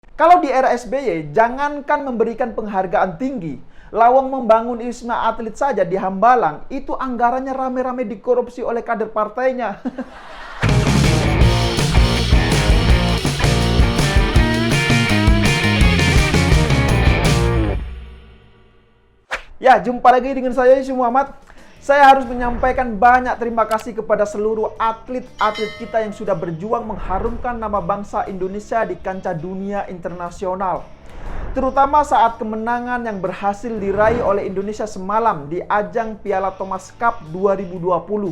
Kalau di era SBY, jangankan memberikan penghargaan tinggi, lawang membangun Wisma Atlet saja di Hambalang, itu anggarannya rame-rame dikorupsi oleh kader partainya. Ya, jumpa lagi dengan saya, Yusuf Muhammad. Saya harus menyampaikan banyak terima kasih kepada seluruh atlet-atlet kita yang sudah berjuang mengharumkan nama bangsa Indonesia di kancah dunia internasional. Terutama saat kemenangan yang berhasil diraih oleh Indonesia semalam di ajang Piala Thomas Cup 2020.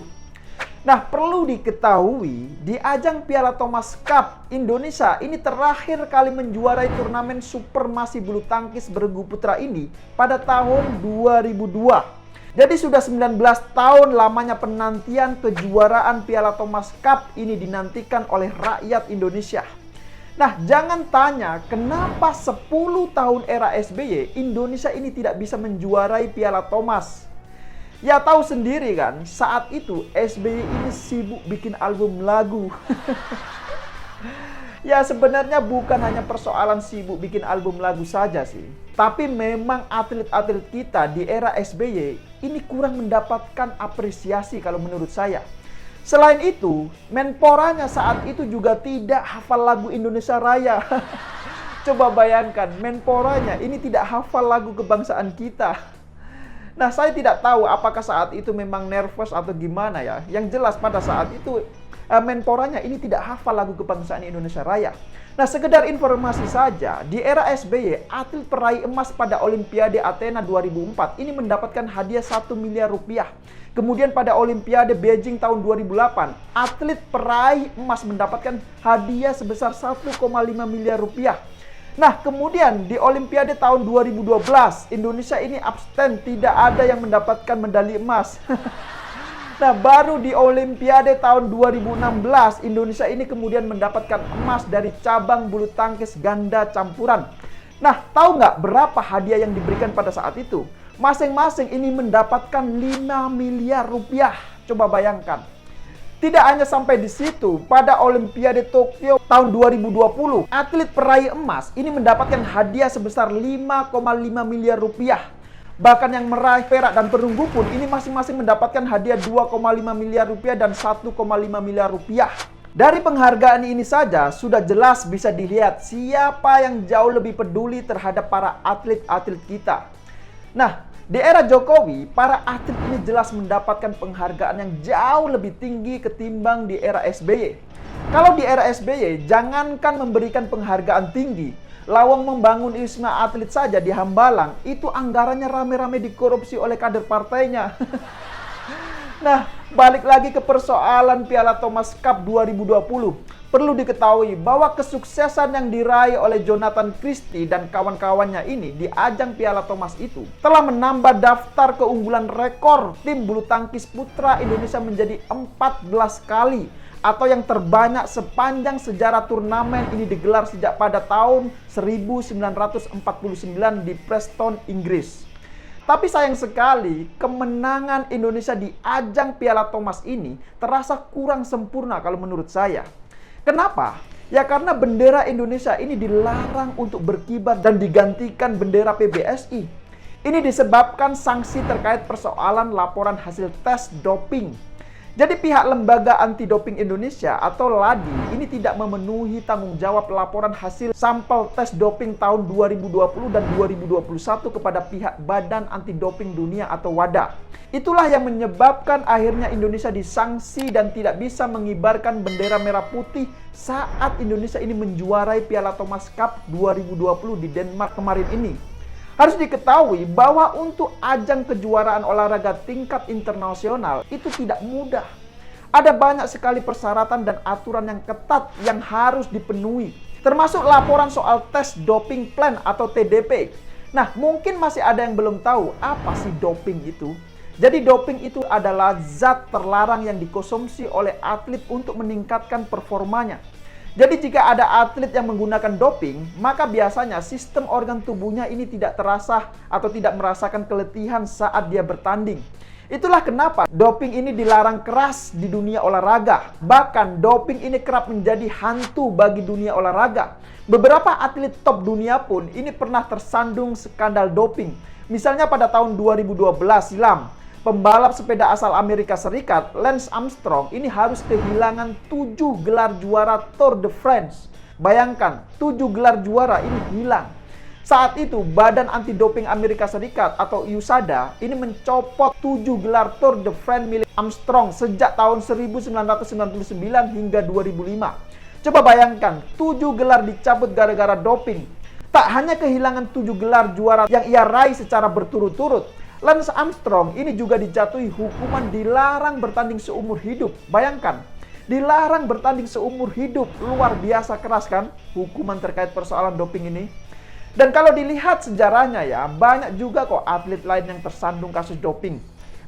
Nah, perlu diketahui, di ajang Piala Thomas Cup, Indonesia ini terakhir kali menjuarai turnamen Supermasi bulu tangkis bergu putra ini pada tahun 2002. Jadi sudah 19 tahun lamanya penantian kejuaraan Piala Thomas Cup ini dinantikan oleh rakyat Indonesia. Nah, jangan tanya kenapa 10 tahun era SBY Indonesia ini tidak bisa menjuarai Piala Thomas. Ya tahu sendiri kan, saat itu SBY ini sibuk bikin album lagu. Ya sebenarnya bukan hanya persoalan sibuk bikin album lagu saja sih. Tapi memang atlet-atlet kita di era SBY ini kurang mendapatkan apresiasi kalau menurut saya. Selain itu, Menporanya saat itu juga tidak hafal lagu Indonesia Raya. Coba bayangkan, Menporanya ini tidak hafal lagu kebangsaan kita. Nah, saya tidak tahu apakah saat itu memang nervous atau gimana ya. Yang jelas pada saat itu Menporanya ini tidak hafal lagu kebangsaan Indonesia Raya. Nah, sekedar informasi saja, di era SBY, atlet peraih emas pada Olimpiade Athena 2004 ini mendapatkan hadiah 1 miliar rupiah. Kemudian pada Olimpiade Beijing tahun 2008, atlet peraih emas mendapatkan hadiah sebesar 1,5 miliar rupiah. Nah, kemudian di Olimpiade tahun 2012, Indonesia ini absen, tidak ada yang mendapatkan medali emas. Nah, baru di Olimpiade tahun 2016, Indonesia ini kemudian mendapatkan emas dari cabang bulu tangkis ganda campuran. Nah, tahu nggak berapa hadiah yang diberikan pada saat itu? Masing-masing ini mendapatkan 5 miliar rupiah. Coba bayangkan. Tidak hanya sampai di situ, pada Olimpiade Tokyo tahun 2020, atlet peraih emas ini mendapatkan hadiah sebesar 5,5 miliar rupiah. Bahkan yang meraih perak dan perunggu pun ini masing-masing mendapatkan hadiah 2,5 miliar rupiah dan 1,5 miliar rupiah. Dari penghargaan ini saja sudah jelas bisa dilihat siapa yang jauh lebih peduli terhadap para atlet-atlet kita. Nah, di era Jokowi, para atlet ini jelas mendapatkan penghargaan yang jauh lebih tinggi ketimbang di era SBY. Kalau di era SBY, jangankan memberikan penghargaan tinggi, lawang membangun Wisma Atlet saja di Hambalang, itu anggarannya rame-rame dikorupsi oleh kader partainya. Nah, balik lagi ke persoalan Piala Thomas Cup 2020. Perlu diketahui bahwa kesuksesan yang diraih oleh Jonathan Christie dan kawan-kawannya ini di ajang Piala Thomas itu telah menambah daftar keunggulan rekor tim bulu tangkis putra Indonesia menjadi 14 kali, atau yang terbanyak sepanjang sejarah turnamen ini digelar sejak pada tahun 1949 di Preston, Inggris. Tapi sayang sekali, kemenangan Indonesia di ajang Piala Thomas ini terasa kurang sempurna kalau menurut saya. Kenapa? Ya karena bendera Indonesia ini dilarang untuk berkibar dan digantikan bendera PBSI. Ini disebabkan sanksi terkait persoalan laporan hasil tes doping. Jadi pihak Lembaga Anti Doping Indonesia atau LADI ini tidak memenuhi tanggung jawab laporan hasil sampel tes doping tahun 2020 dan 2021 kepada pihak Badan Anti Doping Dunia atau WADA. Itulah yang menyebabkan akhirnya Indonesia disanksi dan tidak bisa mengibarkan bendera merah putih saat Indonesia ini menjuarai Piala Thomas Cup 2020 di Denmark kemarin ini. Harus diketahui bahwa untuk ajang kejuaraan olahraga tingkat internasional itu tidak mudah. Ada banyak sekali persyaratan dan aturan yang ketat yang harus dipenuhi. Termasuk laporan soal tes doping plan atau TDP. Nah, mungkin masih ada yang belum tahu apa sih doping itu. Jadi doping itu adalah zat terlarang yang dikonsumsi oleh atlet untuk meningkatkan performanya. Jadi jika ada atlet yang menggunakan doping, maka biasanya sistem organ tubuhnya ini tidak terasa atau tidak merasakan keletihan saat dia bertanding. Itulah kenapa doping ini dilarang keras di dunia olahraga. Bahkan doping ini kerap menjadi hantu bagi dunia olahraga. Beberapa atlet top dunia pun ini pernah tersandung skandal doping. Misalnya pada tahun 2012 silam, pembalap sepeda asal Amerika Serikat, Lance Armstrong, ini harus kehilangan 7 gelar juara Tour de France. Bayangkan, 7 gelar juara ini hilang. Saat itu, Badan Anti-Doping Amerika Serikat atau USADA ini mencopot 7 gelar Tour de France milik Armstrong sejak tahun 1999 hingga 2005. Coba bayangkan, 7 gelar dicabut gara-gara doping. Tak hanya kehilangan 7 gelar juara yang ia raih secara berturut-turut, Lance Armstrong ini juga dijatuhi hukuman dilarang bertanding seumur hidup. Bayangkan, dilarang bertanding seumur hidup. Luar biasa keras kan hukuman terkait persoalan doping ini. Dan kalau dilihat sejarahnya ya, banyak juga kok atlet lain yang tersandung kasus doping.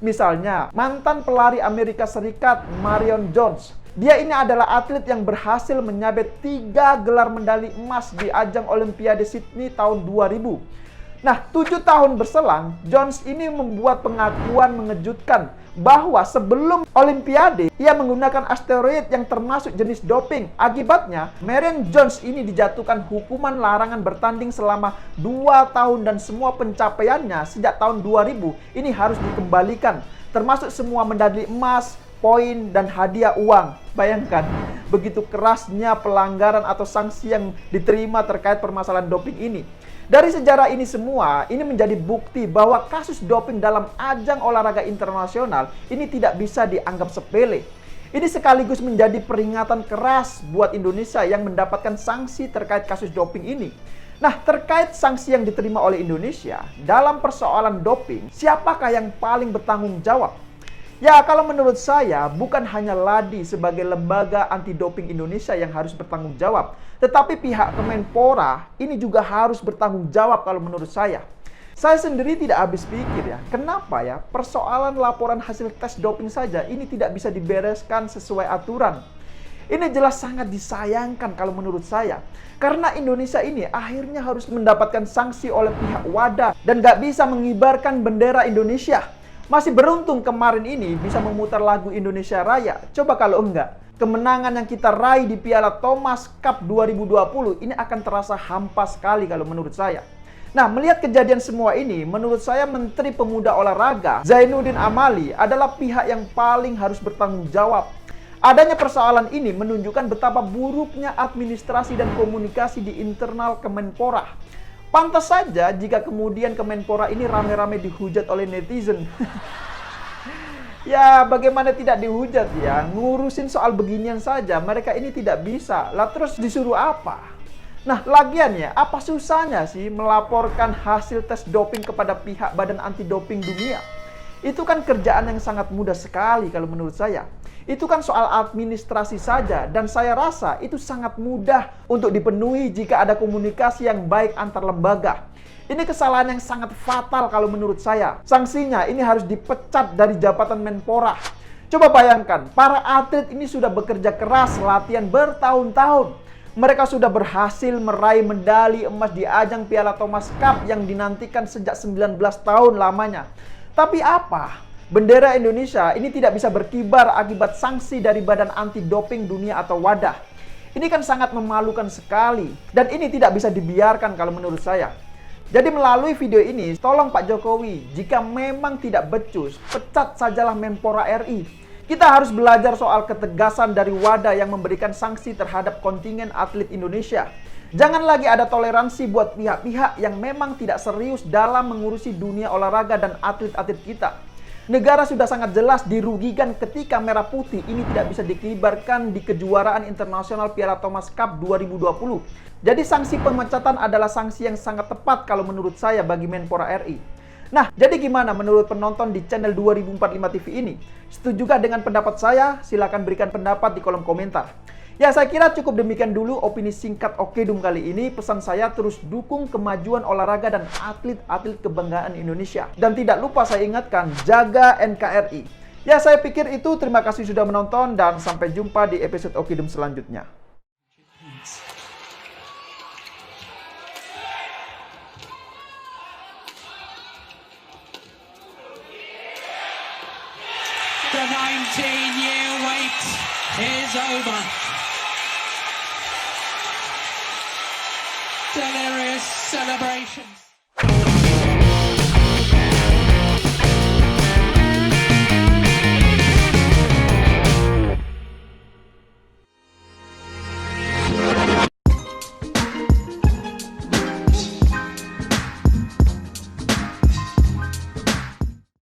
Misalnya, mantan pelari Amerika Serikat Marion Jones. Dia ini adalah atlet yang berhasil menyabet 3 gelar medali emas di ajang Olimpiade Sydney tahun 2000. Nah, 7 tahun berselang, Jones ini membuat pengakuan mengejutkan bahwa sebelum Olimpiade, ia menggunakan asteroid yang termasuk jenis doping. Akibatnya, Marion Jones ini dijatuhkan hukuman larangan bertanding selama 2 tahun dan semua pencapaiannya sejak tahun 2000 ini harus dikembalikan, termasuk semua medali emas, poin, dan hadiah uang. Bayangkan, begitu kerasnya pelanggaran atau sanksi yang diterima terkait permasalahan doping ini. Dari sejarah ini semua, ini menjadi bukti bahwa kasus doping dalam ajang olahraga internasional ini tidak bisa dianggap sepele. Ini sekaligus menjadi peringatan keras buat Indonesia yang mendapatkan sanksi terkait kasus doping ini. Nah, terkait sanksi yang diterima oleh Indonesia dalam persoalan doping, siapakah yang paling bertanggung jawab? Ya, kalau menurut saya, bukan hanya LADI sebagai lembaga anti-doping Indonesia yang harus bertanggung jawab, tetapi pihak Kemenpora ini juga harus bertanggung jawab kalau menurut saya. Saya sendiri tidak habis pikir ya, kenapa ya persoalan laporan hasil tes doping saja ini tidak bisa dibereskan sesuai aturan. Ini jelas sangat disayangkan kalau menurut saya, karena Indonesia ini akhirnya harus mendapatkan sanksi oleh pihak WADA dan gak bisa mengibarkan bendera Indonesia. Masih beruntung kemarin ini bisa memutar lagu Indonesia Raya. Coba kalau enggak, kemenangan yang kita raih di Piala Thomas Cup 2020 ini akan terasa hampa sekali kalau menurut saya. Nah, melihat kejadian semua ini, menurut saya Menteri Pemuda Olahraga Zainuddin Amali adalah pihak yang paling harus bertanggung jawab. Adanya persoalan ini menunjukkan betapa buruknya administrasi dan komunikasi di internal Kemenpora. Pantas saja jika kemudian Kemenpora ini rame-rame dihujat oleh netizen. Ya, bagaimana tidak dihujat ya? Ngurusin soal beginian saja, mereka ini tidak bisa. Lah terus disuruh apa? Nah, lagian ya, apa susahnya sih melaporkan hasil tes doping kepada pihak Badan Anti-Doping Dunia? Itu kan kerjaan yang sangat mudah sekali kalau menurut saya. Itu kan soal administrasi saja, dan saya rasa itu sangat mudah untuk dipenuhi jika ada komunikasi yang baik antar lembaga. Ini kesalahan yang sangat fatal kalau menurut saya. Sanksinya ini harus dipecat dari jabatan Menpora. Coba bayangkan, para atlet ini sudah bekerja keras, latihan bertahun-tahun. Mereka sudah berhasil meraih medali emas di ajang Piala Thomas Cup yang dinantikan sejak 19 tahun lamanya. Tapi apa? Bendera Indonesia ini tidak bisa berkibar akibat sanksi dari Badan Anti-Doping Dunia atau WADA. Ini kan sangat memalukan sekali, dan ini tidak bisa dibiarkan kalau menurut saya. Jadi melalui video ini, tolong Pak Jokowi, jika memang tidak becus, pecat sajalah Menpora RI. Kita harus belajar soal ketegasan dari WADA yang memberikan sanksi terhadap kontingen atlet Indonesia. Jangan lagi ada toleransi buat pihak-pihak yang memang tidak serius dalam mengurusi dunia olahraga dan atlet-atlet kita. Negara sudah sangat jelas dirugikan ketika Merah Putih ini tidak bisa dikibarkan di kejuaraan internasional Piala Thomas Cup 2020. Jadi sanksi pemecatan adalah sanksi yang sangat tepat kalau menurut saya bagi Menpora RI. Nah, jadi gimana menurut penonton di channel 2045 TV ini? Setujukah dengan pendapat saya? Silahkan berikan pendapat di kolom komentar. Ya, saya kira cukup demikian dulu opini singkat Okedum kali ini. Pesan saya terus dukung kemajuan olahraga dan atlet-atlet kebanggaan Indonesia. Dan tidak lupa saya ingatkan, jaga NKRI. Ya, saya pikir itu. Terima kasih sudah menonton dan sampai jumpa di episode Okedum selanjutnya. The 19-year wait is over. Delirious celebrations.